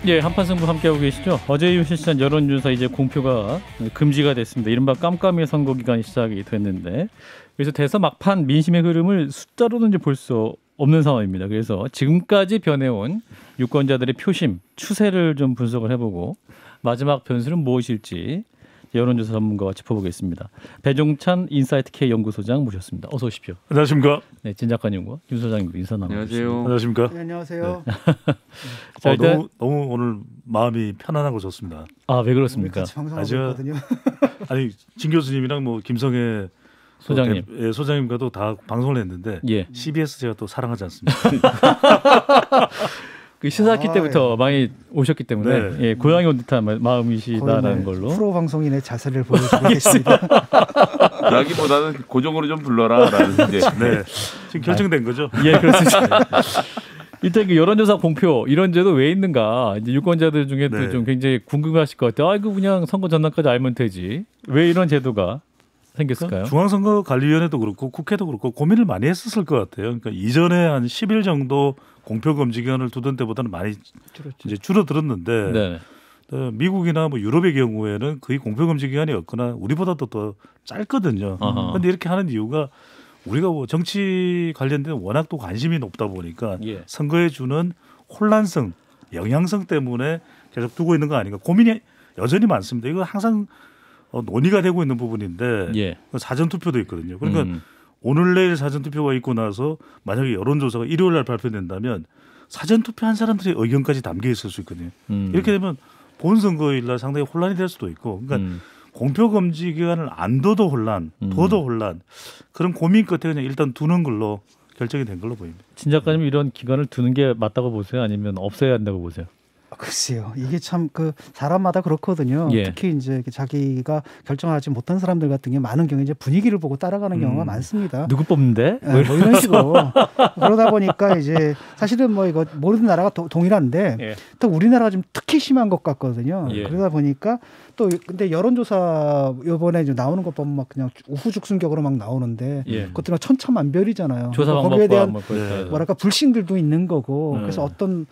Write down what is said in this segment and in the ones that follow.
예, 한판 승부 함께하고 계시죠. 어제 이후 실시한 여론조사 이제 공표가 금지가 됐습니다. 이른바 깜깜이 선거 기간이 시작이 됐는데, 그래서 돼서 막판 민심의 흐름을 숫자로는 이제 볼 수 없는 상황입니다. 그래서 지금까지 변해온 유권자들의 표심, 추세를 좀 분석을 해보고 마지막 변수는 무엇일지 여론조사 전문가와 짚어보겠습니다. 배종찬 인사이트 K 연구소장 모셨습니다. 어서 오십시오. 안녕하십니까? 네, 진작가 연구원 윤 소장님도 인사 나누겠습니다. 안녕하세요. 안녕하십니까? 네, 안녕하세요. 네. 자, 일단 너무 오늘 마음이 편안하고 좋습니다. 아, 왜 그렇습니까? 같이 방송하고 있거든요. 아니 진 교수님이랑 뭐 김성애 소장님, 소장님과도 다 방송을 했는데 예, CBS 제가 또 사랑하지 않습니까? 그 시사기 때부터 예. 많이 오셨기 때문에 네. 예, 고향이 온 듯한 마음이시다라는 걸로. 프로 방송인의 자세를 보여주고 계십니다. 라기보다는 고정으로 좀 불러라라는 이제 네, 지금 결정된 거죠? 예, 그렇습니다. 일단 그 여론조사 공표 이런 제도 왜 있는가 이제 유권자들 중에도 네. 좀 굉장히 궁금하실 것 같아요. 아, 이거 그냥 선거 전날까지 알면 되지. 왜 이런 제도가 생겼을까요? 중앙선거관리위원회도 그렇고 국회도 그렇고 고민을 많이 했었을 것 같아요. 그러니까 이전에 한 10일 정도 공표 금지 기간을 두던 때보다는 많이 이제 줄어들었는데 네. 미국이나 뭐 유럽의 경우에는 거의 공표 금지 기간이 없거나 우리보다도 더 짧거든요. 그런데 이렇게 하는 이유가 우리가 뭐 정치 관련된 워낙 또 관심이 높다 보니까 예. 선거에 주는 혼란성, 영향성 때문에 계속 두고 있는 거 아닌가 고민이 여전히 많습니다. 이거 항상 논의가 되고 있는 부분인데 예. 사전 투표도 있거든요. 그러니까 오늘 내일 사전 투표가 있고 나서 만약에 여론조사가 일요일 날 발표된다면 사전 투표한 사람들의 의견까지 담겨 있을 수 있거든요. 이렇게 되면 본 선거일 날 상당히 혼란이 될 수도 있고, 그러니까 공표 금지 기간을 안 둬도 혼란, 둬도 혼란, 그런 고민 끝에 그냥 일단 두는 걸로 결정이 된 걸로 보입니다. 진 작가님 이런 기간을 두는 게 맞다고 보세요? 아니면 없애야 한다고 보세요? 글쎄요, 이게 참 그 사람마다 그렇거든요. 예. 특히 이제 자기가 결정하지 못한 사람들 같은 경우 많은 경우 이제 분위기를 보고 따라가는 경우가 많습니다. 누구 뽑는데? 뭐 이런 식으로 그러다 보니까 이제 사실은 뭐 이거 모든 나라가 동일한데 예. 또 우리나라가 좀 특히 심한 것 같거든요. 예. 그러다 보니까 또 근데 여론조사 이번에 이제 나오는 것 보면 막 그냥 우후죽순격으로 막 나오는데 예. 그것도 막 천차만별이잖아요. 조사 거기에 방법과 대한 뭐 그렇다. 뭐랄까 불신들도 있는 거고 네. 그래서 어떤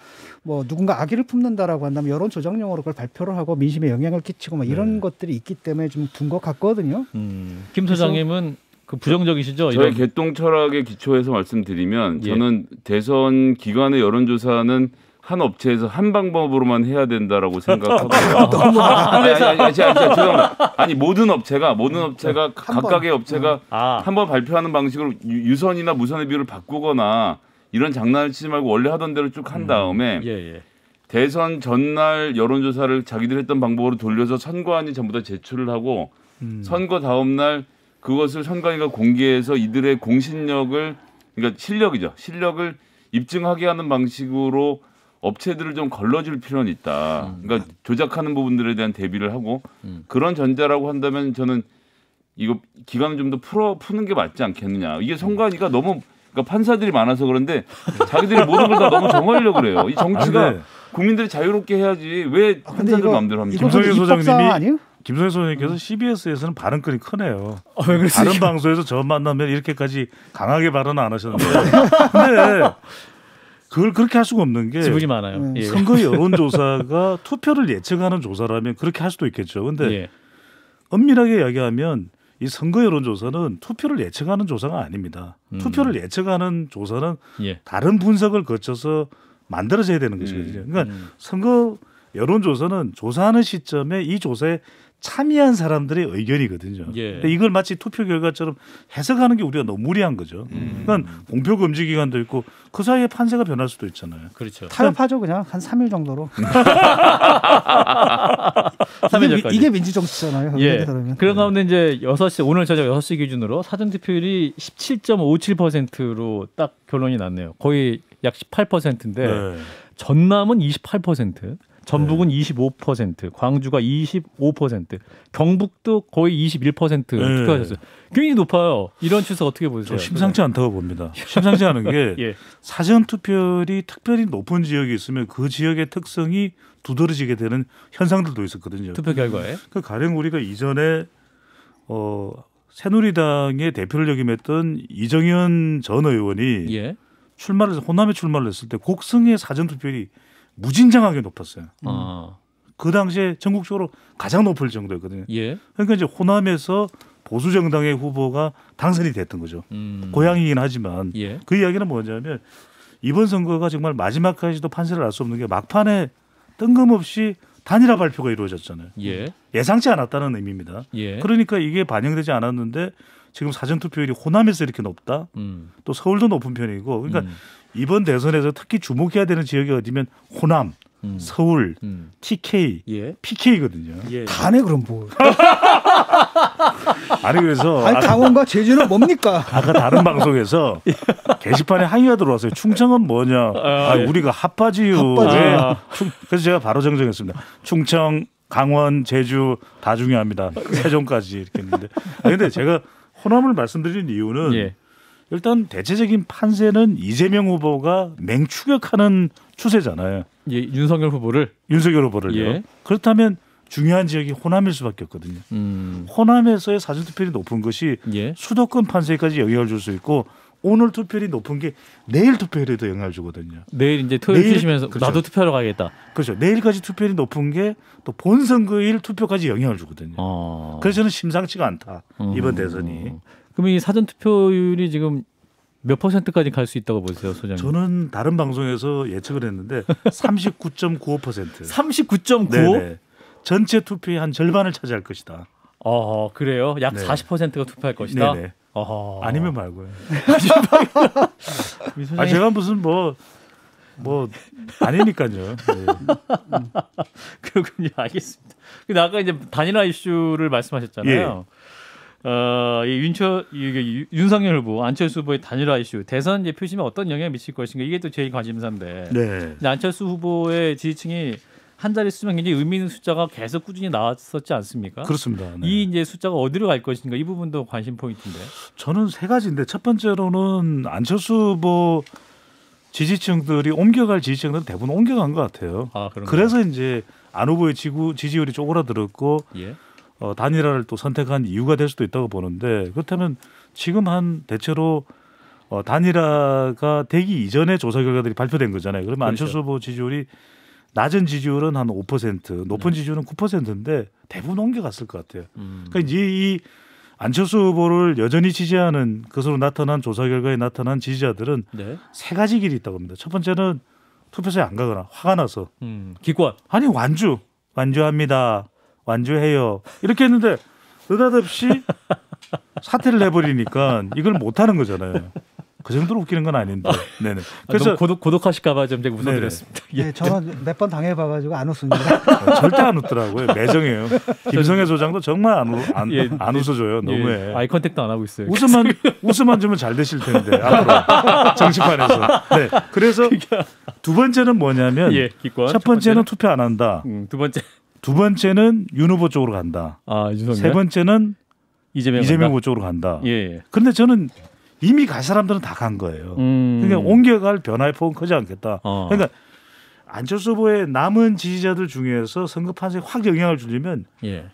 뭐 누군가 악의를 품는다라고 한다면 여론 조작용으로 그걸 발표를 하고 민심에 영향을 끼치고 막 이런 것들이 있기 때문에 좀 둔 것 같거든요. 김 소장님은 그 부정적이시죠? 저의 이런. 개똥 철학에 기초해서 말씀드리면 예. 저는 대선 기간의 여론조사는 한 업체에서 한 방법으로만 해야 된다라고 생각하고요. 아니, 죄송합니다. 아니 모든 업체가 각각의 업체가 한번 발표하는 방식으로 유선이나 무선의 비율을 바꾸거나 이런 장난을 치지 말고 원래 하던 대로 쭉 한 다음에 예. 대선 전날 여론조사를 자기들 했던 방법으로 돌려서 선관위 전부 다 제출을 하고 선거 다음 날 그것을 선관위가 공개해서 이들의 공신력을 그러니까 실력을 입증하게 하는 방식으로 업체들을 좀 걸러줄 필요는 있다. 그러니까 조작하는 부분들에 대한 대비를 하고 그런 전제라고 한다면 저는 이거 기간을 좀 더 푸는 게 맞지 않겠느냐. 이게 선관위가 너무 그러니까 판사들이 많아서 그런데 자기들이 모든 걸 다 너무 정하려고 그래요. 이 정치가 국민들이 자유롭게 해야지 왜 판사들 마음대로 합니까? 김성애 소장님이 아니에요? 김성애 소장님께서 CBS에서는 발언권이 크네요. 왜 그러세요? 다른 방송에서 저 만나면 이렇게까지 강하게 발언 안 하셨는데 근데 그걸 그렇게 할 수가 없는 게 지분이 많아요. 예. 선거 여론조사가 투표를 예측하는 조사라면 그렇게 할 수도 있겠죠. 근데 예. 엄밀하게 이야기하면 이 선거 여론조사는 투표를 예측하는 조사가 아닙니다. 투표를 예측하는 조사는 예. 다른 분석을 거쳐서 만들어져야 되는 것이거든요. 그러니까 선거 여론조사는 조사하는 시점에 이 조사에 참여한 사람들의 의견이거든요. 예. 근데 이걸 마치 투표 결과처럼 해석하는 게 우리가 너무 무리한 거죠. 그러니까 공표 금지 기간도 있고 그 사이에 판세가 변할 수도 있잖아요. 그렇죠. 타협하죠 그냥 한 3일 정도로. 3일 전까지. 이게 민주정치잖아요. 예. 그런 가운데 이제 6시 오늘 저녁 6시 기준으로 사전 투표율이 17.57%로 딱 결론이 났네요. 거의 약 18%인데 네. 전남은 28%, 전북은 25%, 광주가 25%, 경북도 거의 21% 투표하셨어요. 굉장히 높아요. 이런 추세 어떻게 보세요? 심상치 않다고 봅니다. 심상치 않은 게 예. 사전 투표율이 특별히 높은 지역이 있으면 그 지역의 특성이 두드러지게 되는 현상들도 있었거든요. 투표 결과에. 그 가령 우리가 이전에 새누리당의 대표를 역임했던 이정현 전 의원이 예. 호남에 출마를 했을 때 곡성의 사전 투표율이 무진장하게 높았어요. 아. 그 당시에 전국적으로 가장 높을 정도였거든요. 예. 그러니까 이제 호남에서 보수 정당의 후보가 당선이 됐던 거죠. 고향이긴 하지만 예. 그 이야기는 뭐냐면 이번 선거가 정말 마지막까지도 판세를 알 수 없는 게 막판에 뜬금없이 단일화 발표가 이루어졌잖아요. 예. 예상치 않았다는 의미입니다. 예. 그러니까 이게 반영되지 않았는데 지금 사전 투표율이 호남에서 이렇게 높다. 또 서울도 높은 편이고 그러니까 이번 대선에서 특히 주목해야 되는 지역이 어디면 호남, 서울, TK, 예. PK거든요. 예. 다네 그럼 뭐. 아니 그래서 아니 강원과 제주는 뭡니까? 아까 다른 방송에서 게시판에 항의가 들어왔어요. 충청은 뭐냐? 예. 우리가 핫바지요. 핫바지. 왜? 그래서 제가 바로 정정했습니다. 충청, 강원, 제주 다 중요합니다. 세종까지 이렇게 했는데. 근데 제가 호남을 말씀드린 이유는 예. 일단 대체적인 판세는 이재명 후보가 맹추격하는 추세잖아요. 예. 윤석열 후보를 윤석열 후보를요. 예. 그렇다면 중요한 지역이 호남일 수밖에 없거든요. 호남에서의 사전투표율이 높은 것이 예. 수도권 판세까지 영향을 줄 수 있고 오늘 투표율이 높은 게 내일 투표율에도 영향을 주거든요. 내일 이제 토요일 내일- 쉬시면서 그렇죠. 나도 투표하러 가겠다. 그렇죠. 내일까지 투표율이 높은 게 또 본선거일 투표까지 영향을 주거든요. 그래서 저는 심상치가 않다. 이번 대선이. 그럼 이 사전 투표율이 지금 몇 %까지 갈 수 있다고 보세요, 소장님? 저는 다른 방송에서 예측을 했는데 39.95%. 39.95? 네네. 전체 투표의 한 절반을 차지할 것이다. 그래요? 약 네. 40%가 투표할 것이다. 네네. 어허. 아니면 말고요. 이 소장님 제가 무슨 뭐 아니니까요. 네. 그렇군요. 알겠습니다. 근데 아까 이제 단일화 이슈를 말씀하셨잖아요. 이 윤석열 후보, 안철수 후보의 단일화 이슈, 대선 이제 표심에 어떤 영향을 미칠 것인가 이게 또 제일 관심사인데. 네. 근데 안철수 후보의 지지층이 한 자리 수면 굉장히 의미 있는 숫자가 계속 꾸준히 나왔었지 않습니까? 그렇습니다. 네. 이 이제 숫자가 어디로 갈 것인가 이 부분도 관심 포인트인데. 저는 세 가지인데 첫 번째로는 안철수 후보 지지층들이 옮겨갈 지지층들은 대부분 옮겨간 것 같아요. 그런가요? 그래서 이제 안 후보의 지지율이 쪼그라들었고 예. 단일화를 또 선택한 이유가 될 수도 있다고 보는데 그렇다면 지금 한 대체로 단일화가 되기 이전에 조사 결과들이 발표된 거잖아요. 그러면 그렇죠. 안철수 후보 지지율이 낮은 지지율은 한 5%, 높은 지지율은 9%인데 대부분 옮겨갔을 것 같아요. 그러니까 이제 이 안철수 후보를 여전히 지지하는 것으로 나타난 조사 결과에 나타난 지지자들은 네. 세 가지 길이 있다고 합니다. 첫 번째는 투표소에 안 가거나 화가 나서 기권. 아니 완주합니다. 완주해요. 이렇게 했는데 느닷없이 사퇴를 해버리니까 이걸 못하는 거잖아요. 그 정도로 웃기는 건 아닌데. 네네. 그래서 고독하실까봐 좀 제가 웃어드렸습니다. 네, 저는 몇 번 당해봐가지고 안 웃습니다. 절대 안 웃더라고요. 매정해요. 김성애 소장도 정말 안 웃어줘요. 너무해. 아이 컨택도 안 하고 있어요. 웃음만 주면 잘 되실 텐데 앞으로 정치판에서. 네. 그래서 두 번째는 뭐냐면 기권. 첫 번째는 투표 안 한다. 두 번째는 윤 후보 쪽으로 간다. 윤석열. 세 번째는 이재명 후보 쪽으로 간다. 예. 그런데 저는 이미 갈 사람들은 다 간 거예요. 그러니까 옮겨갈 변화의 폭은 크지 않겠다. 그러니까 안철수 후보의 남은 지지자들 중에서 선거 판세에 확 영향을 주려면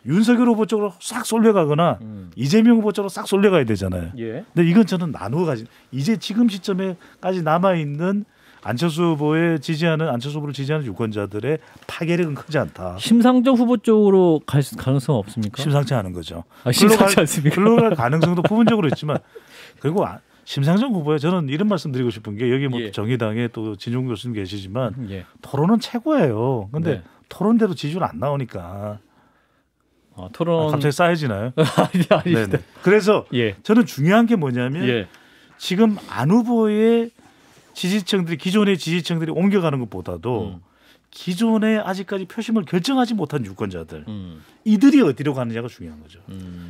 윤석열 후보 쪽으로 싹 쏠려가거나 이재명 후보 쪽으로 싹 쏠려가야 되잖아요. 근데 이건 저는 나누어 가지. 이제 지금 시점에까지 남아 있는 안철수 후보를 지지하는 유권자들의 파괴력은 크지 않다. 심상정 후보 쪽으로 갈 가능성 없습니까? 심상치 않은 거죠. 심상치 않습니까? 글로 갈 가능성도 부분적으로 있지만 그리고 심상정 후보에 저는 이런 말씀드리고 싶은 게 여기 뭐 정의당에 또 진종 교수님 계시지만 토론은 최고예요. 그런데 토론대로 지지율 안 나오니까 토론 갑자기 쌓여지나요? 아닙니다. 그래서 저는 중요한 게 뭐냐면 지금 안 후보의 지지층들이 기존의 지지층들이 옮겨가는 것보다도 기존에 아직까지 표심을 결정하지 못한 유권자들 이들이 어디로 가느냐가 중요한 거죠.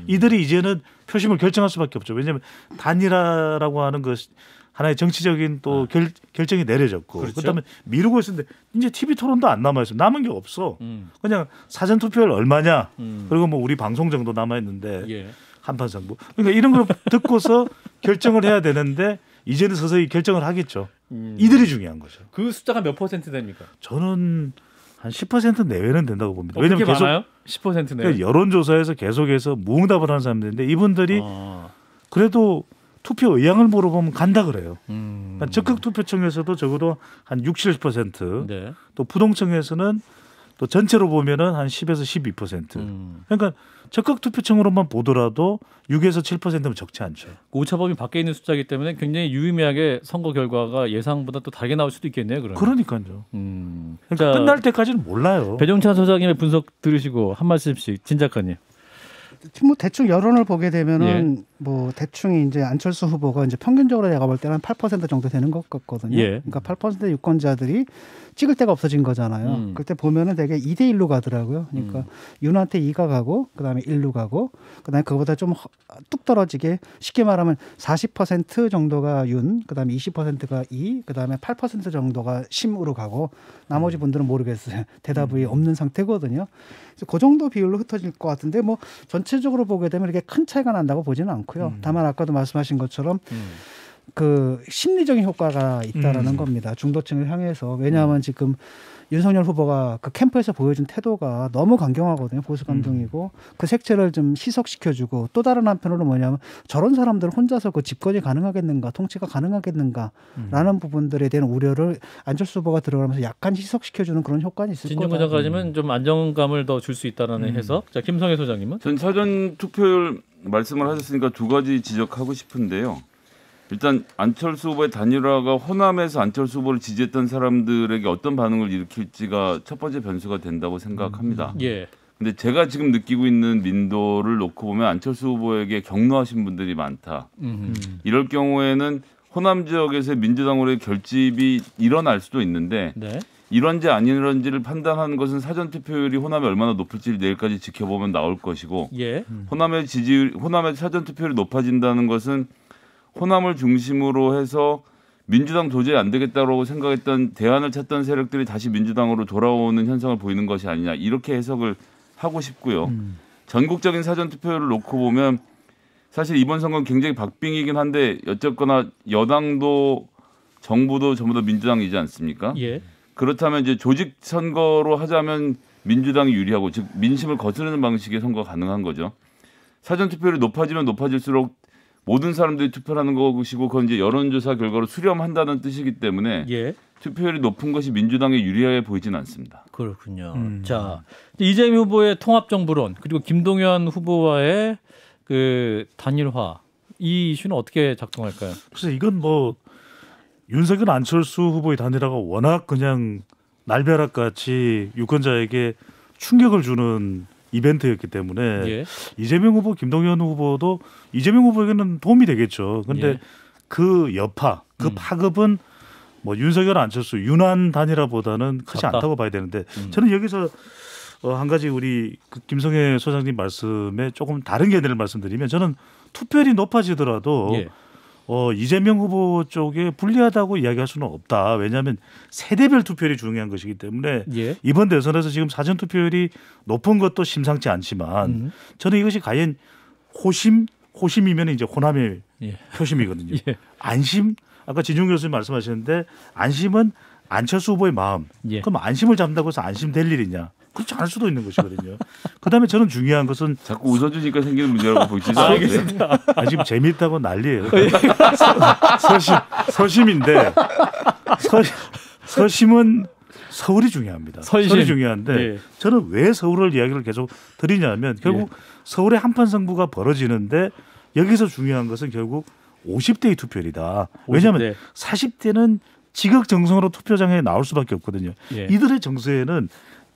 이들이 이제는 표심을 결정할 수밖에 없죠. 왜냐하면 단일화라고 하는 것 하나의 정치적인 또 결정이 내려졌고 그렇죠. 그다음에 미루고 있었는데 이제 TV 토론도 안 남아 있어요. 남은 게 없어. 그냥 사전 투표율 얼마냐 그리고 뭐 우리 방송 정도 남아 있는데 한판 승부. 그러니까 이런 걸 듣고서 결정을 해야 되는데 이제는 서서히 결정을 하겠죠. 이들이 중요한 거죠. 그 숫자가 몇 % 됩니까? 저는 한 10% 내외는 된다고 봅니다. 왜냐면 계속 많아요? 10% 내외. 그러니까 여론조사에서 계속해서 무응답을 하는 사람들인데 이분들이 그래도 투표 의향을 물어보면 간다 그래요. 그러니까 적극 투표청에서도 적어도 한 60, 70%, 네. 또 부동층에서는 또 전체로 보면은 한 10에서 12%. 그러니까 적극 투표청으로만 보더라도 6에서 7%면 적지 않죠. 오차범위 밖에 있는 숫자이기 때문에 굉장히 유의미하게 선거 결과가 예상보다 또 다르게 나올 수도 있겠네요. 그러면. 그러니까요. 그러니까 자, 끝날 때까지는 몰라요. 배종찬 소장님의 분석 들으시고 한 말씀씩 진 작가님. 뭐 대충 여론을 보게 되면은 뭐 대충 이제 안철수 후보가 이제 평균적으로 내가 볼 때는 8% 정도 되는 것 같거든요. 예. 그러니까 8%의 유권자들이 찍을 데가 없어진 거잖아요. 그때 보면은 되게 2대 1로 가더라고요. 그러니까 윤한테 2가 가고 그다음에 1로 가고 그다음에 그거보다 좀 뚝 떨어지게 쉽게 말하면 40% 정도가 윤, 그다음에 20%가 2, 그다음에 8% 정도가 심으로 가고 나머지 분들은 모르겠어요. 대답이 없는 상태거든요. 그래서 그 정도 비율로 흩어질 것 같은데 뭐 전체적으로 보게 되면 이렇게 큰 차이가 난다고 보지는 않고요. 다만 아까도 말씀하신 것처럼 그 심리적인 효과가 있다라는 겁니다. 중도층을 향해서. 왜냐하면 지금 윤석열 후보가 그 캠프에서 보여준 태도가 너무 강경하거든요. 보수 감동이고 그 색채를 좀 희석시켜주고 또 다른 한편으로 뭐냐면 저런 사람들 혼자서 그 집권이 가능하겠는가, 통치가 가능하겠는가라는 부분들에 대한 우려를 안철수 후보가 들어가면서 약간 희석시켜주는 그런 효과는 있을 거다. 진중권 작가님은 좀 안정감을 더 줄 수 있다는 해석. 자, 김성애 소장님은? 전 사전 투표율 말씀을 하셨으니까 두 가지 지적하고 싶은데요. 일단 안철수 후보의 단일화가 호남에서 안철수 후보를 지지했던 사람들에게 어떤 반응을 일으킬지가 첫 번째 변수가 된다고 생각합니다. 예. 근데 제가 지금 느끼고 있는 민도를 놓고 보면 안철수 후보에게 격노하신 분들이 많다. 이럴 경우에는 호남 지역에서의 민주당으로의 결집이 일어날 수도 있는데 네. 이런지 아니런지를 판단하는 것은 사전 투표율이 호남에 얼마나 높을지를 내일까지 지켜보면 나올 것이고 예. 호남의 사전 투표율이 높아진다는 것은 호남을 중심으로 해서 민주당 도저히 안 되겠다고 생각했던 대안을 찾던 세력들이 다시 민주당으로 돌아오는 현상을 보이는 것이 아니냐 이렇게 해석을 하고 싶고요. 전국적인 사전 투표율을 놓고 보면 사실 이번 선거는 굉장히 박빙이긴 한데 어쨌거나 여당도 정부도 전부 다 민주당이지 않습니까? 예. 그렇다면 이제 조직 선거로 하자면 민주당이 유리하고 즉 민심을 거스르는 방식의 선거가 가능한 거죠. 사전 투표율이 높아지면 높아질수록 모든 사람들이 투표를 하는 것이고 그건 이제 여론조사 결과로 수렴한다는 뜻이기 때문에 예. 투표율이 높은 것이 민주당에 유리해 보이지는 않습니다. 그렇군요. 자, 이재명 후보의 통합정부론 그리고 김동연 후보와의 그 단일화 이 이슈는 어떻게 작동할까요? 그래서 이건 뭐 윤석열 안철수 후보의 단일화가 워낙 그냥 날벼락같이 유권자에게 충격을 주는 이벤트였기 때문에 예. 이재명 후보, 김동연 후보도 이재명 후보에게는 도움이 되겠죠. 그런데 예. 그 여파, 그 파급은 뭐 윤석열, 안철수, 윤한 단일화보다는 크지 작다. 않다고 봐야 되는데 저는 여기서 한 가지 우리 그 김성애 소장님 말씀에 조금 다른 견해를 말씀드리면 저는 투표율이 높아지더라도 예. 이재명 후보 쪽에 불리하다고 이야기할 수는 없다. 왜냐하면 세대별 투표율이 중요한 것이기 때문에 예. 이번 대선에서 지금 사전 투표율이 높은 것도 심상치 않지만 저는 이것이 과연 호심이면 이제 호남의 예. 표심이거든요. 예. 안심 아까 진중 교수님 말씀하셨는데 안심은 안철수 후보의 마음. 예. 그럼 안심을 잡는다고 해서 안심될 일이냐? 그렇지 않을 수도 있는 것이거든요. 그다음에 저는 중요한 것은 자꾸 웃어주니까 생기는 문제라고 보시죠. 알겠습니다. 지금 재미있다고 난리예요. 서심인데 서심은 서울이 중요합니다. 서울이 서울이 중요한데 예. 저는 왜 서울을 이야기를 계속 드리냐면 결국 서울의 한판 승부가 벌어지는데 여기서 중요한 것은 결국 50대의 투표율이다. 왜냐하면 50대. 40대는 지극정성으로 투표장에 나올 수밖에 없거든요. 예. 이들의 정서에는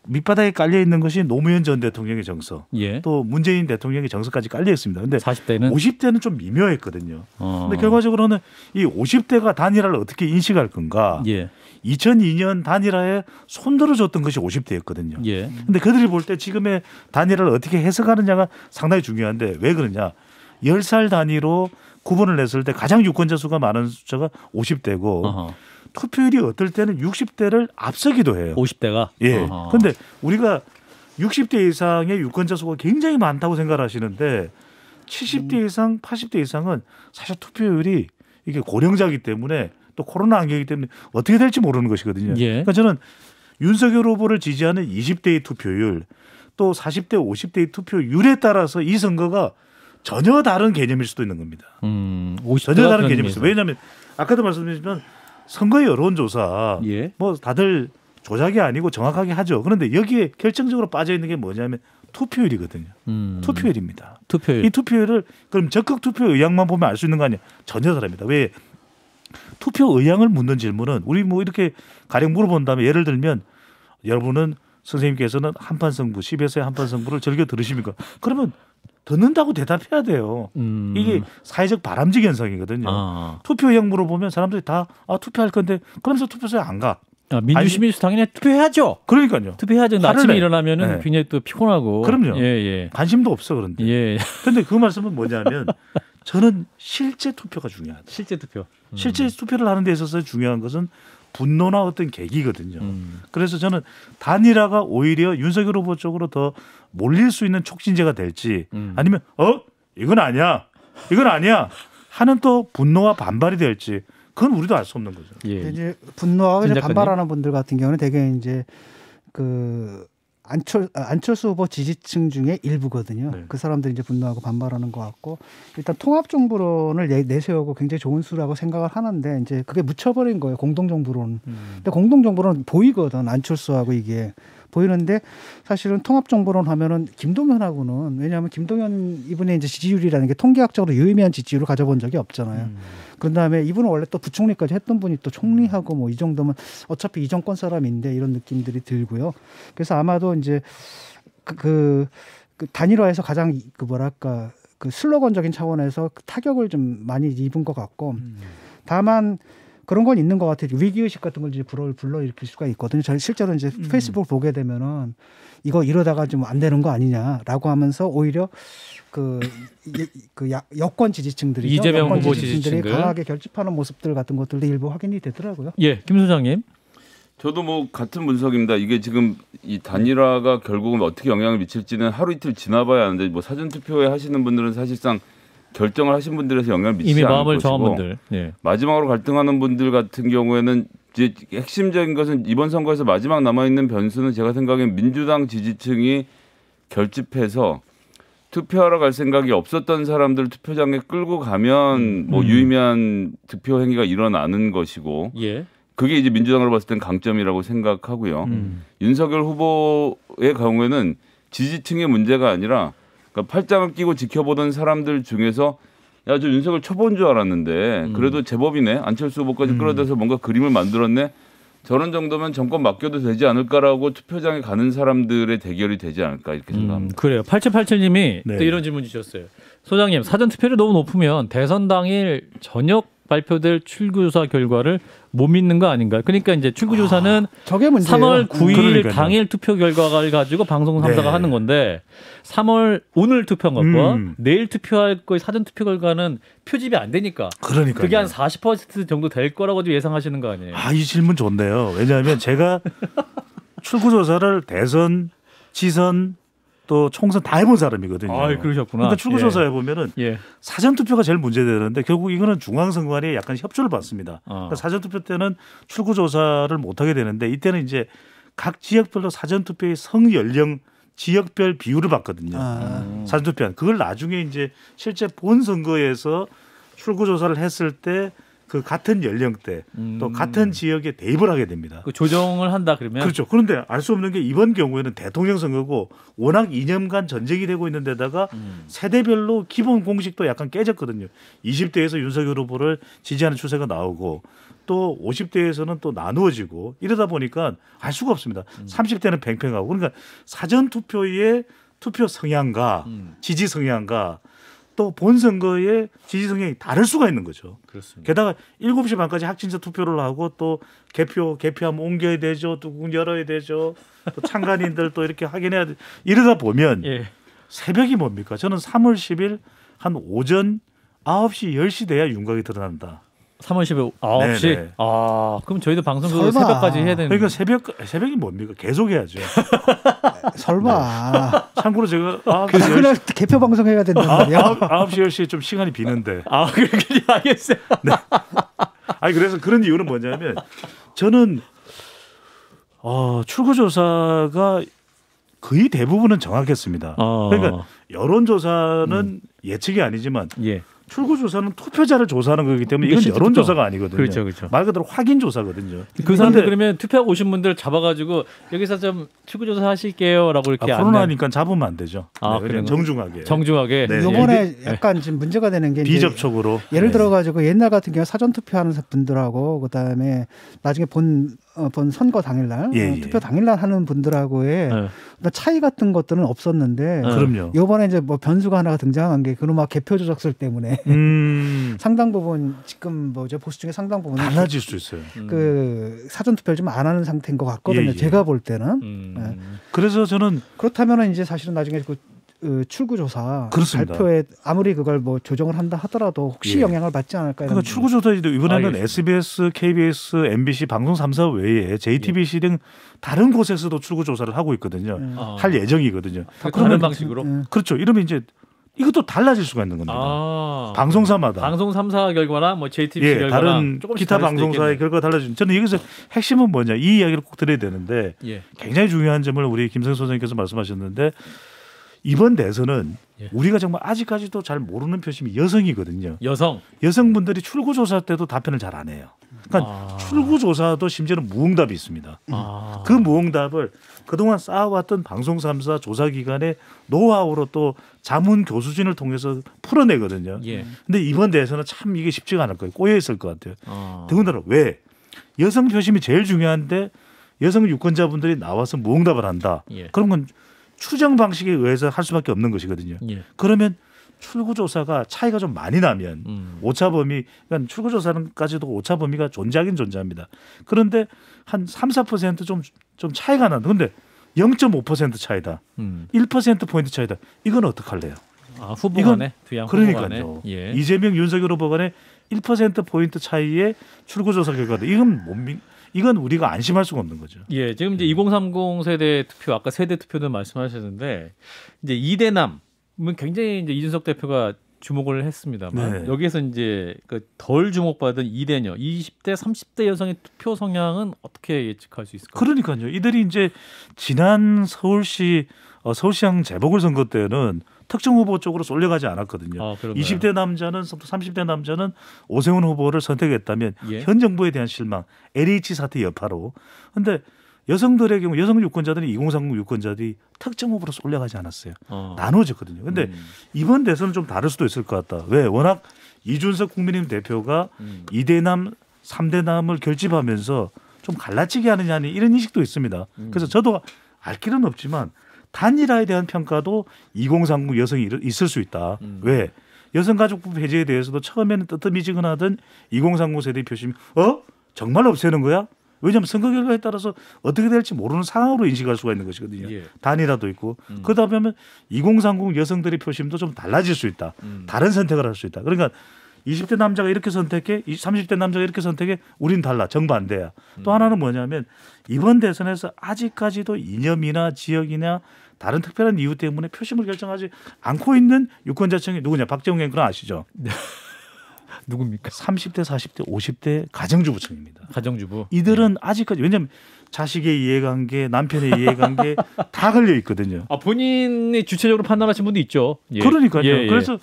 밑바닥에 깔려 있는 것이 노무현 전 대통령의 정서, 예. 또 문재인 대통령의 정서까지 깔려 있습니다. 근데 40대는 50대는 좀 미묘했거든요. 근데 결과적으로는 이 50대가 단일화를 어떻게 인식할 건가? 예. 2002년 단일화에 손들어줬던 것이 50대였거든요. 예. 근데 그들이 볼 때 지금의 단일화를 어떻게 해석하느냐가 상당히 중요한데 왜 그러냐? 10살 단위로 구분을 냈을 때 가장 유권자 수가 많은 숫자가 50대고 어허. 투표율이 어떨 때는 60대를 앞서기도 해요. 50대가. 예. 그런데 우리가 60대 이상의 유권자 수가 굉장히 많다고 생각하시는데 70대 이상, 80대 이상은 사실 투표율이 이게 고령자이기 때문에 또 코로나 안경이기 때문에 어떻게 될지 모르는 것이거든요. 예. 그러니까 저는 윤석열 후보를 지지하는 20대의 투표율 또 40대, 50대의 투표율에 따라서 이 선거가 전혀 다른 개념일 수도 있는 겁니다. 50%가 전혀 다른 그런 개념일 수도. 왜냐하면 아까도 말씀드렸지만 선거 여론조사 예. 뭐 다들 조작이 아니고 정확하게 하죠. 그런데 여기에 결정적으로 빠져 있는 게 뭐냐면 투표율이거든요. 투표율입니다. 투표율. 이 투표율을 그럼 적극 투표 의향만 보면 알 수 있는 거 아니에요? 전혀 다릅니다. 왜? 투표 의향을 묻는 질문은 우리 뭐 이렇게 가령 물어본 다음에 예를 들면 여러분은 선생님께서는 한판 승부 10에서의 한판 승부를 즐겨 들으십니까? 그러면 듣는다고 대답해야 돼요. 이게 사회적 바람직 현상이거든요. 투표 의향 물어보면 사람들이 다 투표할 건데 그러면서 투표소에 안 가. 민주시민수 당연히 투표해야죠. 그러니까요. 투표해야죠. 아침에 일어나면은 네. 굉장히 또 피곤하고. 그럼요. 예. 관심도 없어 그런데. 예. 근데 그 말씀은 뭐냐면 저는 실제 투표가 중요하다. 실제 투표. 실제 투표를 하는 데 있어서 중요한 것은 분노나 어떤 계기거든요. 그래서 저는 단일화가 오히려 윤석열 후보 쪽으로 더 몰릴 수 있는 촉진제가 될지 아니면 이건 아니야 하는 또 분노와 반발이 될지 그건 우리도 알 수 없는 거죠. 예. 이제 분노하고 이제 반발하는 분들 같은 경우는 되게 이제 그 안철수 후보 지지층 중에 일부거든요. 네. 그 사람들이 이제 분노하고 반발하는 것 같고 일단 통합정부론을 내세우고 굉장히 좋은 수라고 생각을 하는데 이제 그게 묻혀버린 거예요. 공동정부론. 근데 공동정부론 보이거든 안철수하고 이게 보이는데 사실은 통합정부론 하면은 김동연하고는 왜냐하면 김동연 이분의 이제 지지율이라는 게 통계학적으로 유의미한 지지율을 가져본 적이 없잖아요. 그런 다음에 이분은 원래 또 부총리까지 했던 분이 또 총리하고 뭐 이 정도면 어차피 이 정권 사람인데 이런 느낌들이 들고요. 그래서 아마도 이제 그 단일화에서 가장 그 뭐랄까 그 슬로건적인 차원에서 타격을 좀 많이 입은 것 같고 다만 그런 건 있는 것 같아요. 위기의식 같은 걸 이제 불러일으킬 수가 있거든요. 저는 실제로 이제 페이스북 보게 되면은 이거 이러다가 좀 안 되는 거 아니냐라고 하면서 오히려 여권 지지층들이죠. 이재명 여권 후보 지지층들이 지지층들. 강하게 결집하는 모습들 같은 것들도 일부 확인이 되더라고요. 예, 김 소장님. 저도 뭐 같은 분석입니다. 이게 지금 이 단일화가 결국은 어떻게 영향을 미칠지는 하루 이틀 지나봐야 하는데 뭐 사전 투표에 하시는 분들은 사실상 결정을 하신 분들에서 영향을 미치지 이미 않을 마음을 것이고 정한 분들. 예. 마지막으로 갈등하는 분들 같은 경우에는 이제 핵심적인 것은 이번 선거에서 마지막 남아 있는 변수는 제가 생각엔 민주당 지지층이 결집해서 투표하러 갈 생각이 없었던 사람들 투표장에 끌고 가면 뭐 유의미한 득표 행위가 일어나는 것이고 예. 그게 이제 민주당으로 봤을 땐 강점이라고 생각하고요. 윤석열 후보의 경우에는 지지층의 문제가 아니라 그러니까 팔짱을 끼고 지켜보던 사람들 중에서 야, 저 윤석열 쳐본 줄 알았는데 그래도 제법이네. 안철수 후보까지 끌어들여서 뭔가 그림을 만들었네. 저런 정도면 정권 맡겨도 되지 않을까라고 투표장에 가는 사람들의 대결이 되지 않을까 이렇게 생각합니다. 그래요. 8787님이 네. 또 이런 질문 주셨어요. 소장님, 사전 투표율이 너무 높으면 대선 당일 저녁 발표될 출구조사 결과를 못 믿는 거 아닌가요? 그러니까 이제 출구조사는 저게 문제예요. 3월 9일 그러니까요. 당일 투표 결과를 가지고 방송 3사가 네. 하는 건데 3월 오늘 투표한 것과 내일 투표할 거의 사전 투표 결과는 표집이 안 되니까 그러니까 그게 한 40% 정도 될 거라고 예상하시는 거 아니에요? 이 질문 좋네요. 왜냐하면 제가 출구조사를 대선, 지선 또 총선 다 해본 사람이거든요. 그러셨구나. 그러니까 출구조사해 보면은 예. 사전 투표가 제일 문제되는데 결국 이거는 중앙선관위에 약간 협조를 받습니다. 어. 그러니까 사전 투표 때는 출구조사를 못 하게 되는데 이때는 이제 각 지역별로 사전 투표의 성연령 지역별 비율을 봤거든요. 사전 투표한 그걸 나중에 이제 실제 본 선거에서 출구조사를 했을 때 그 같은 연령대 또 같은 지역에 대입을 하게 됩니다. 그 조정을 한다 그러면 그렇죠. 그런데 알 수 없는 게 이번 경우에는 대통령 선거고 워낙 2년간 전쟁이 되고 있는 데다가 세대별로 기본 공식도 약간 깨졌거든요. 20대에서 윤석열 후보를 지지하는 추세가 나오고 또 50대에서는 또 나누어지고 이러다 보니까 알 수가 없습니다. 30대는 팽팽하고 그러니까 사전 투표의 투표 성향과 지지 성향과 또 본선거의 지지 성향이 다를 수가 있는 거죠. 그렇습니다. 게다가 7시 반까지 확진자 투표를 하고 또 개표하면 옮겨야 되죠. 또 문 열어야 되죠. 또 참관인들 또 이렇게 확인해야 돼. 이러다 보면 예. 새벽이 뭡니까? 저는 3월 10일 한 오전 9시 10시 돼야 윤곽이 드러난다. 3월 10일 9시. 네네. 그럼 저희도 방송 설마. 새벽까지 해야 되는. 그러니까 새벽이 뭡니까? 계속 해야죠. 설마. 참고로 제가 그래서 그냥 개표 방송해야 된단 말이야. 9시 10시에 좀 시간이 비는데. 그렇게 알겠어요. 아니 그래서 그런 이유는 뭐냐면 저는 출구조사가 거의 대부분은 정확했습니다. 그러니까 여론조사는 음. 예측이 아니지만 예. 출구조사는 투표자를 조사하는 거기 때문에 이건 실제 여론조사가 아니거든요. 그렇죠, 그렇죠. 말 그대로 확인조사거든요. 그 사람들 그러면 투표하고 오신 분들 잡아가지고 여기서 좀 출구조사 하실게요라고 이렇게 코로나니까 잡으면 안 되죠. 아, 네, 그냥 정중하게. 정중하게. 네. 요번에 약간 지금 문제가 되는 게 이제 비접촉으로. 예를 네. 들어가지고 옛날 같은 경우 사전 투표하는 분들하고 그다음에 나중에 본 선거 당일날 예, 예. 투표 당일날 하는 분들하고의 네. 차이 같은 것들은 없었는데 그럼요. 요번에 이제 뭐 변수가 하나가 등장한 게 그놈아 개표 조작설 때문에 상당 부분 지금 뭐죠 보수 중에 상당 부분 달라질 수 있어요. 그 사전 투표를 좀 안 하는 상태인 것 같거든요. 예, 예. 제가 볼 때는 그래서 저는 그렇다면은 이제 사실은 나중에 그 출구조사 그렇습니다. 발표에 아무리 그걸 뭐 조정을 한다 하더라도 혹시 예. 영향을 받지 않을까. 그러니까 출구조사도 이번에는 알겠습니다. SBS, KBS, MBC 방송 3사 외에 JTBC 등 다른 곳에서도 출구조사를 하고 있거든요. 할 예정이거든요. 다른 방식으로. 그렇죠. 이러면 이제 이것도 달라질 수가 있는 겁니다. 방송사마다. 방송 3사 결과나 뭐 JTBC 예, 결과나 다른 조금씩 기타 다를 수도 방송사의 있겠네요. 결과가 달라지는. 저는 여기서 핵심은 뭐냐 이 이야기를 꼭 드려야 되는데 예. 굉장히 중요한 점을 우리 김성수 소장님께서 말씀하셨는데 이번 대선은 예. 우리가 정말 아직까지도 잘 모르는 표심이 여성이거든요. 여성분들이 출구조사 때도 답변을 잘 안 해요. 그러니까 출구조사도 심지어는 무응답이 있습니다. 아. 그 무응답을 그동안 쌓아왔던 방송 3사 조사기관의 노하우로 또 자문 교수진을 통해서 풀어내거든요. 예. 근데 이번 대선은 참 이게 쉽지가 않을 거예요. 꼬여 있을 것 같아요. 더군다나 왜 여성 표심이 제일 중요한데 여성 유권자분들이 나와서 무응답을 한다. 예. 그런 건 추정 방식에 의해서 할 수밖에 없는 것이거든요. 예. 그러면 출구조사가 차이가 좀 많이 나면 오차 범위, 그러니까 출구조사는까지도 오차 범위가 존재하긴 존재합니다. 그런데 한 3, 4%좀 차이가 난다. 근데 0.5% 차이다. 1% 포인트 차이다. 이건 어떡할래요? 아, 후보 간에 두양 후보 간에. 그러니까요. 예. 이재명, 윤석열 후보 간에 1% 포인트 차이의 출구조사 결과다. 이건 우리가 안심할 수가 없는 거죠. 예, 지금 이제 2030 세대 투표 아까 세대 투표도 말씀하셨는데 이제 2대남은 굉장히 이제 이준석 대표가 주목을 했습니다만 네. 여기에서 이제 그 덜 주목받은 2대녀 20대 30대 여성의 투표 성향은 어떻게 예측할 수 있을까요? 그러니까요. 이들이 이제 지난 서울시장 재보궐선거 때는 특정 후보 쪽으로 쏠려가지 않았거든요. 아, 그런가요? 20대 남자는 30대 남자는 오세훈 후보를 선택했다면 예. 현 정부에 대한 실망, LH 사태 여파로. 그런데 여성들의 경우 여성 유권자들이 2030 유권자들이 특정 후보로 쏠려가지 않았어요. 나눠졌거든요. 그런데 이번 대선은 좀 다를 수도 있을 것 같다. 왜? 워낙 이준석 국민의힘 대표가 2대남, 3대남을 결집하면서 좀 갈라치기 하느냐는 이런 인식도 있습니다. 그래서 저도 알 길은 없지만 단일화에 대한 평가도 2030 여성이 있을 수 있다. 왜? 여성가족부 폐지에 대해서도 처음에는 뜨뜻미지근하던 2030 세대의 표심이 정말 없애는 거야? 왜냐하면 선거 결과에 따라서 어떻게 될지 모르는 상황으로 인식할 수가 있는 것이거든요. 예. 단일화도 있고 그러다 보면 2030 여성들의 표심도 좀 달라질 수 있다. 다른 선택을 할 수 있다. 그러니까 20대 남자가 이렇게 선택해 30대 남자가 이렇게 선택해 우린 달라. 정반대야. 또 하나는 뭐냐면 이번 대선에서 아직까지도 이념이나 지역이나 다른 특별한 이유 때문에 표심을 결정하지 않고 있는 유권자층이 누구냐. 박정현 그런 아시죠? 누굽니까? 30대, 40대, 50대 가정주부층입니다. 가정주부. 이들은 아직까지 왜냐하면 자식의 이해관계, 남편의 이해관계 다 걸려 있거든요. 아, 본인이 주체적으로 판단하신 분도 있죠. 예. 그러니까요. 예, 예. 그래서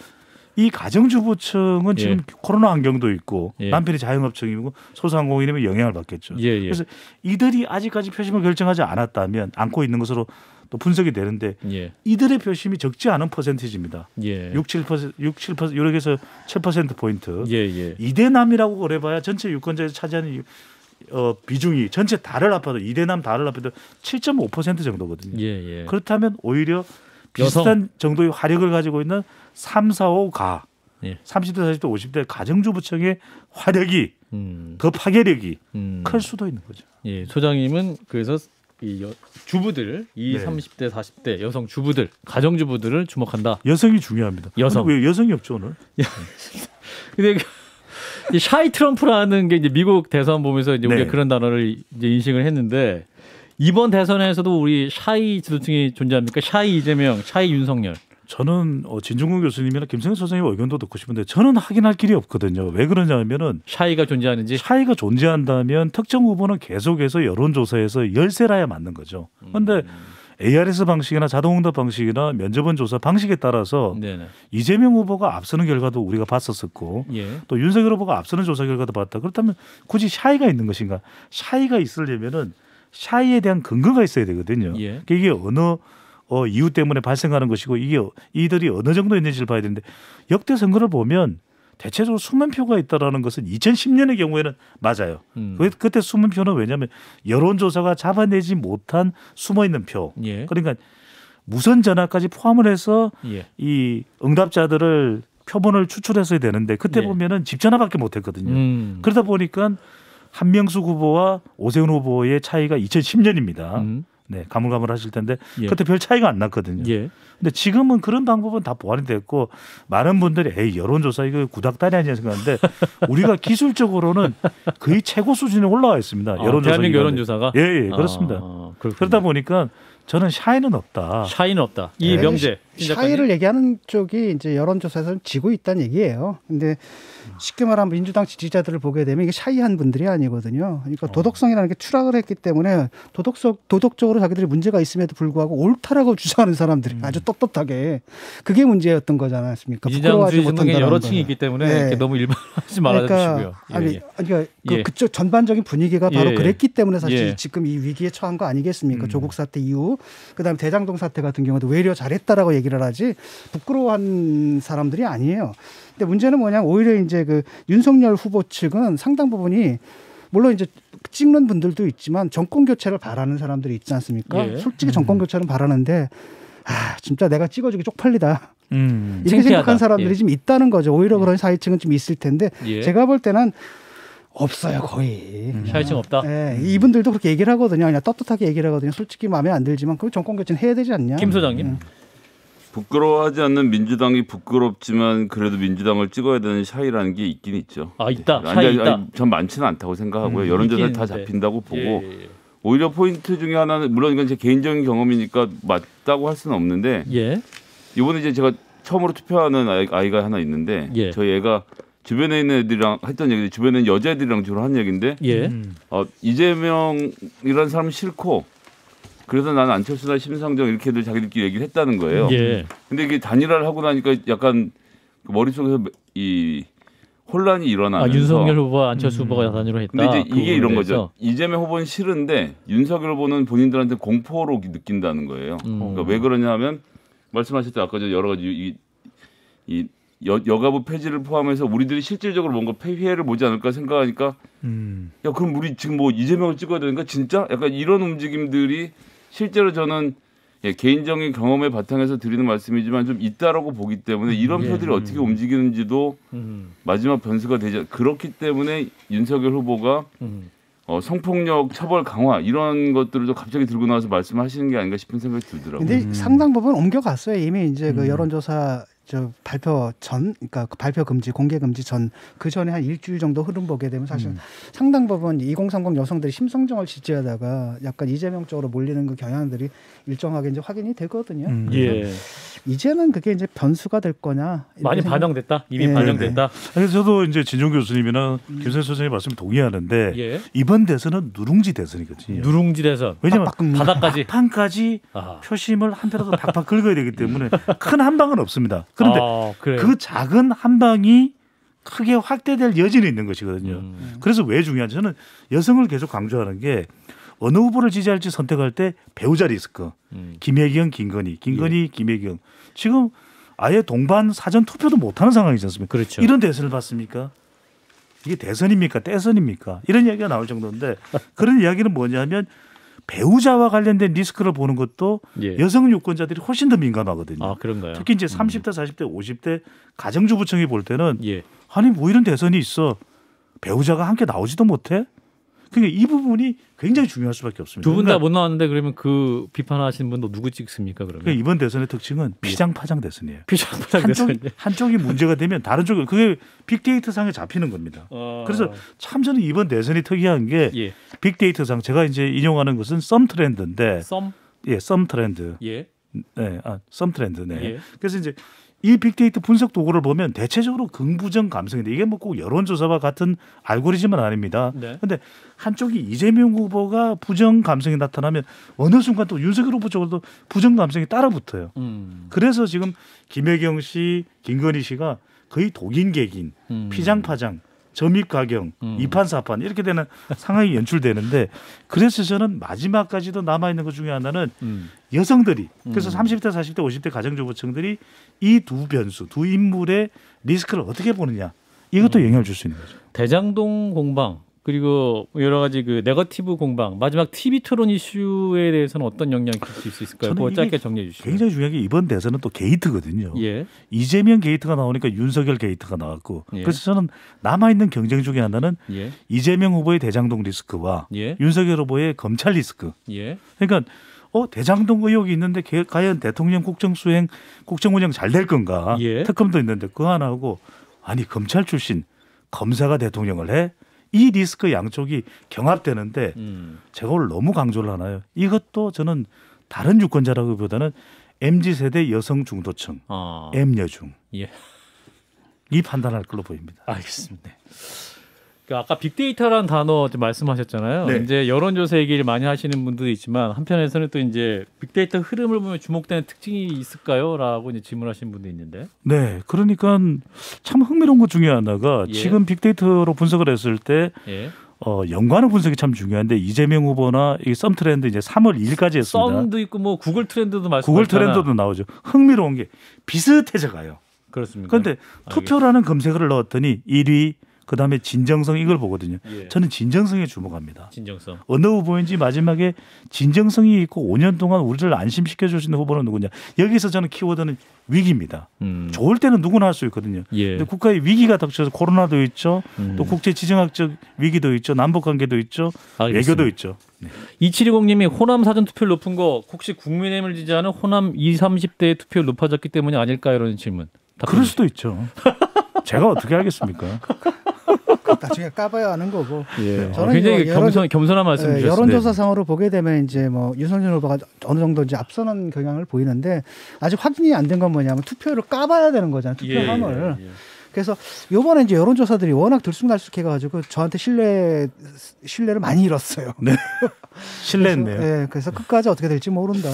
이 가정주부층은 지금 예. 코로나 환경도 있고 예. 남편이 자영업층이고 소상공인이면 영향을 받겠죠. 예, 예. 그래서 이들이 아직까지 표심을 결정하지 않았다면 않고 있는 것으로 또 분석이 되는데 예. 이들의 표심이 적지 않은 퍼센티지입니다. 예. 6, 7%, 요렇게해서 7% 포인트. 예, 예. 2대남이라고 그래봐야 전체 유권자에서 차지하는 비중이 전체 다를 합해도 2대남 다를 합해도 7.5% 정도거든요. 예, 예. 그렇다면 오히려 비슷한 정도의 화력을 가지고 있는 3, 4, 5가 예. 30대, 40대, 50대 가정주부층의 화력이 음. 더 파괴력이 음. 클 수도 있는 거죠. 예, 소장님은 그래서 이 주부들, 20, 네. 30대, 40대 여성 주부들, 가정주부들을 주목한다. 여성이 중요합니다. 여성. 왜 여성이 없죠 오늘? 근데 이 샤이 트럼프라는 게 이제 미국 대선 보면서 이제 네. 우리가 그런 단어를 이제 인식을 했는데 이번 대선에서도 우리 샤이 지도층이 존재합니까? 샤이 이재명, 샤이 윤석열. 저는 진중권 교수님이나 김성현 소장님 의견도 듣고 싶은데 저는 확인할 길이 없거든요. 왜 그러냐면은 샤이가 존재하는지. 차이가 존재한다면 특정 후보는 계속해서 여론조사에서 열세라야 맞는 거죠. 그런데 ARS 방식이나 자동응답 방식이나 면접원 조사 방식에 따라서 네네. 이재명 후보가 앞서는 결과도 우리가 봤었었고 예. 또 윤석열 후보가 앞서는 조사 결과도 봤다. 그렇다면 굳이 샤이가 있는 것인가? 샤이가 있으려면은 샤이에 대한 근거가 있어야 되거든요. 예. 이게 어느 이유 때문에 발생하는 것이고 이게 이들이 어느 정도 있는지를 봐야 되는데 역대 선거를 보면 대체적으로 숨은 표가 있다라는 것은 2010년의 경우에는 맞아요. 그때 숨은 표는 왜냐하면 여론조사가 잡아내지 못한 숨어있는 표. 예. 그러니까 무선 전화까지 포함을 해서 예. 이 응답자들을 표본을 추출했어야 되는데 그때 예. 보면은 집 전화밖에 못했거든요. 그러다 보니까 한명숙 후보와 오세훈 후보의 차이가 2010년입니다. 네, 가물가물하실 텐데 예. 그때 별 차이가 안 났거든요. 예. 근데 지금은 그런 방법은 다 보완이 됐고 많은 분들이 에이 여론조사 이거 구닥다리 아니냐 생각하는데 우리가 기술적으로는 거의 최고 수준에 올라와 있습니다. 여론조사 대한민국 여론조사가 예, 그렇습니다. 그러다 보니까 저는 샤이는 없다. 샤이는 없다. 이 네, 명제 샤이를 얘기하는 쪽이 이제 여론조사에서는 지고 있다는 얘기예요. 근데 쉽게 말하면 민주당 지지자들을 보게 되면 이게 샤이한 분들이 아니거든요. 그러니까 도덕성이라는 게 추락을 했기 때문에 도덕적으로 자기들이 문제가 있음에도 불구하고 옳다라고 주장하는 사람들이 아주 떳떳하게 그게 문제였던 거지 않았습니까? 민주당주의 중에 여러 층이 있기 때문에 네. 이렇게 너무 일반화하지 말아주시고요. 그러니까 그쪽 전반적인 분위기가 바로 그랬기 때문에 사실 예. 지금 이 위기에 처한 거 아니겠습니까? 조국 사태 이후 그다음에 대장동 사태 같은 경우도 외려 잘했다라고 얘기를 하지 부끄러워한 사람들이 아니에요. 근데 문제는 뭐냐 오히려 이제 그 윤석열 후보 측은 상당 부분이 물론 이제 찍는 분들도 있지만 정권 교체를 바라는 사람들이 있지 않습니까? 예. 솔직히 정권 교체는 바라는데 진짜 내가 찍어주기 쪽팔리다. 이렇게 창피하다. 생각한 사람들이 예. 좀 있다는 거죠. 오히려 그런 사회층은 좀 있을 텐데 예. 제가 볼 때는 없어요 거의. 샤이층 없다. 예, 이분들도 그렇게 얘기를 하거든요. 그냥 떳떳하게 얘기를 하거든요. 솔직히 마음에 안 들지만 그 정권 교체는 해야 되지 않냐. 김 소장님. 부끄러워하지 않는 민주당이 부끄럽지만 그래도 민주당을 찍어야 되는 샤이라는 게 있긴 있죠. 있다. 샤이 있다. 전 많지는 않다고 생각하고요. 여론조사에 다 있긴 잡힌다고 보고 예. 오히려 포인트 중에 하나는 물론 이건 제 개인적인 경험이니까 맞다고 할 수는 없는데 예. 이번에 이제 제가 처음으로 투표하는 아이가 하나 있는데 예. 저희 애가 주변에 있는 애들이랑 했던 얘기, 주변에 있는 여자애들이랑 주로 한 얘기인데 예. 이재명이라는 사람은 싫고 그래서 나는 안철수나 심상정 이렇게들 자기들끼리 얘기를 했다는 거예요. 예. 근데 이게 단일화를 하고 나니까 약간 머릿속에서 이 혼란이 일어나면서 윤석열 후보와 안철수 후보가 단일화 했다. 근데 이제 이게 이런 부분에서. 거죠. 이재명 후보는 싫은데 윤석열 후보는 본인들한테 공포로 느낀다는 거예요. 그러니까 왜 그러냐면 말씀하셨던 아까 저 여러 가지 여가부 폐지를 포함해서 우리들이 실질적으로 뭔가 피해를 보지 않을까 생각하니까 야 그럼 우리 지금 뭐 이재명을 찍어야 되는가 진짜? 약간 이런 움직임들이 실제로 저는 개인적인 경험의 바탕에서 드리는 말씀이지만 좀 있다라고 보기 때문에 이런 표들이 어떻게 움직이는지도 마지막 변수가 되지 그렇기 때문에 윤석열 후보가 성폭력 처벌 강화 이런 것들을 좀 갑자기 들고 나와서 말씀하시는 게 아닌가 싶은 생각이 들더라고요. 근데 상당 부분 옮겨갔어요. 이미 이제 그 여론조사 발표 전, 그러니까 그 발표 금지, 공개 금지 전 그 전에 한 일주일 정도 흐름 보게 되면 사실 상당 부분 2030 여성들이 심성정을 지지하다가 약간 이재명 쪽으로 몰리는 그 경향들이 일정하게 이제 확인이 되거든요. 예. 이제는 그게 이제 변수가 될 거냐? 많이 반영됐다. 이미 반영됐다. 그래서 저도 이제 진종 교수님이나 김선희 소장님 말씀 동의하는데 예. 이번 대선은 누룽지 대선이거든요. 누룽지 대선. 왜냐하면 바닥까지. 막판까지 표심을 한편으로 박박 긁어야 되기 때문에 큰 한 방은 없습니다. 그런데 그 작은 한 방이 크게 확대될 여지는 있는 것이거든요. 그래서 왜 중요한지 저는 여성을 계속 강조하는 게 어느 후보를 지지할지 선택할 때 배우자 리스크. 김혜경, 김건희, 김혜경. 지금 아예 동반 사전 투표도 못하는 상황이지 않습니까? 그렇죠. 이런 대선을 봤습니까? 이게 대선입니까? 떼선입니까? 이런 이야기가 나올 정도인데 그런 이야기는 뭐냐면 배우자와 관련된 리스크를 보는 것도 여성 유권자들이 훨씬 더 민감하거든요. 그런가요? 특히 이제 30대, 40대, 50대 가정주부층이 볼 때는 아니 뭐 이런 대선이 있어. 배우자가 함께 나오지도 못해? 그러니까 이 부분이 굉장히 중요할 수밖에 없습니다. 두 분 다 못 나왔는데 그러면 그 비판하시는 분도 누구 찍습니까? 그러면 그러니까 이번 대선의 특징은 피장파장 대선이에요. 피장파장 대선. 한쪽이 문제가 되면 다른 쪽이 그게 빅데이터 상에 잡히는 겁니다. 그래서 참 저는 이번 대선이 특이한 게 빅데이터 상 제가 이제 인용하는 것은 썸 트렌드인데 썸 트렌드. 썸 트렌드. 네. 그래서 이제 이 빅데이터 분석 도구를 보면 대체적으로 긍부정 감성인데 이게 뭐 꼭 여론조사와 같은 알고리즘은 아닙니다. 그런데 한쪽이 이재명 후보가 부정 감성이 나타나면 어느 순간 또 윤석열 후보 쪽으로도 부정 감성이 따라붙어요. 그래서 지금 김혜경 씨, 김건희 씨가 거의 독인객인, 피장파장, 점입가경, 이판사판 이렇게 되는 상황이 연출되는데 그래서 저는 마지막까지도 남아있는 것 중에 하나는 여성들이 그래서 30대, 40대, 50대 가정주부층들이 이 두 변수, 두 인물의 리스크를 어떻게 보느냐 이것도 영향을 줄 수 있는 거죠. 대장동 공방 그리고 여러 가지 그 네거티브 공방 마지막 TV 토론 이슈에 대해서는 어떤 영향을 끼칠 수 있을까요? 그거 짧게 정리해 주시죠. 굉장히 중요한 게 이번 대선은 또 게이트거든요. 예. 이재명 게이트가 나오니까 윤석열 게이트가 나왔고 그래서 저는 남아있는 경쟁 중에 하나는 이재명 후보의 대장동 리스크와 윤석열 후보의 검찰 리스크. 그러니까 대장동 의혹이 있는데 과연 대통령 국정수행, 국정운영 잘 될 건가? 특검도 있는데 그거 하나 하고 아니 검찰 출신 검사가 대통령을 해? 이 리스크 양쪽이 경합되는데 제가 오늘 너무 강조를 하나요? 이것도 저는 다른 유권자라기보다는 MZ세대 여성 중도층, M여중 이 판단할 걸로 보입니다. 알겠습니다. 그러니까 아까 빅데이터라는 단어 좀 말씀하셨잖아요. 네. 이제 여론조사 얘기를 많이 하시는 분들도 있지만 한편에서는 또 이제 빅데이터 흐름을 보면 주목되는 특징이 있을까요?라고 이제 질문하시는 분도 있는데. 네, 그러니까 참 흥미로운 것 중에 하나가 지금 빅데이터로 분석을 했을 때 연관어 분석이 참 중요한데 이재명 후보나 이 썸 트렌드 이제 3월 2일까지 했습니다. 썸도 있고 뭐 구글 트렌드도 말씀하셨잖아요. 구글 트렌드도 나오죠. 흥미로운 게 비슷해져 가요. 그렇습니다. 그런데 투표라는 검색어를 넣었더니 1위 그다음에 진정성 이걸 보거든요. 저는 진정성에 주목합니다. 진정성. 어느 후보인지 마지막에 진정성이 있고 5년 동안 우리를 안심시켜 주시는 후보는 누구냐. 여기서 저는 키워드는 위기입니다. 좋을 때는 누구나 할 수 있거든요. 근데 국가에 위기가 닥쳐서 코로나도 있죠. 또 국제 지정학적 위기도 있죠. 남북 관계도 있죠. 외교도 있죠. 2720님이 호남 사전 투표율 높은 거 혹시 국민의힘을 지지하는 호남 20, 30대의 투표율 높아졌기 때문이 아닐까요? 이런 질문. 그럴 수도 있죠. 제가 어떻게 알겠습니까? 나중에 까봐야 하는 거고. 저는 굉장히 겸손한 말씀 주셨습니다. 여론조사상으로 보게 되면 이제 뭐 윤석열 후보가 어느 정도 이제 앞서는 경향을 보이는데 아직 확인이 안 된 건 뭐냐면 투표율을 까봐야 되는 거잖아요. 투표함을. 그래서 요번에 이제 여론조사들이 워낙 들쑥날쑥해가지고 저한테 신뢰를 많이 잃었어요. 네. 신뢰했네요. 네, 그래서 끝까지 어떻게 될지 모른다.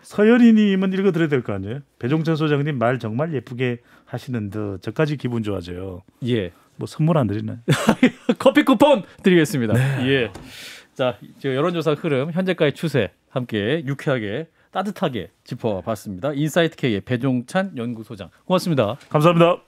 서현이님은 읽어드려야 될 거 아니에요? 배종찬 소장님 말 정말 예쁘게 하시는 듯 저까지 기분 좋아져요. 뭐 선물 안 드리나요? 커피 쿠폰 드리겠습니다. 자, 여론조사 흐름, 현재까지 추세 함께 유쾌하게 따뜻하게 짚어봤습니다. 인사이트 K의 배종찬 연구소장 고맙습니다. 감사합니다.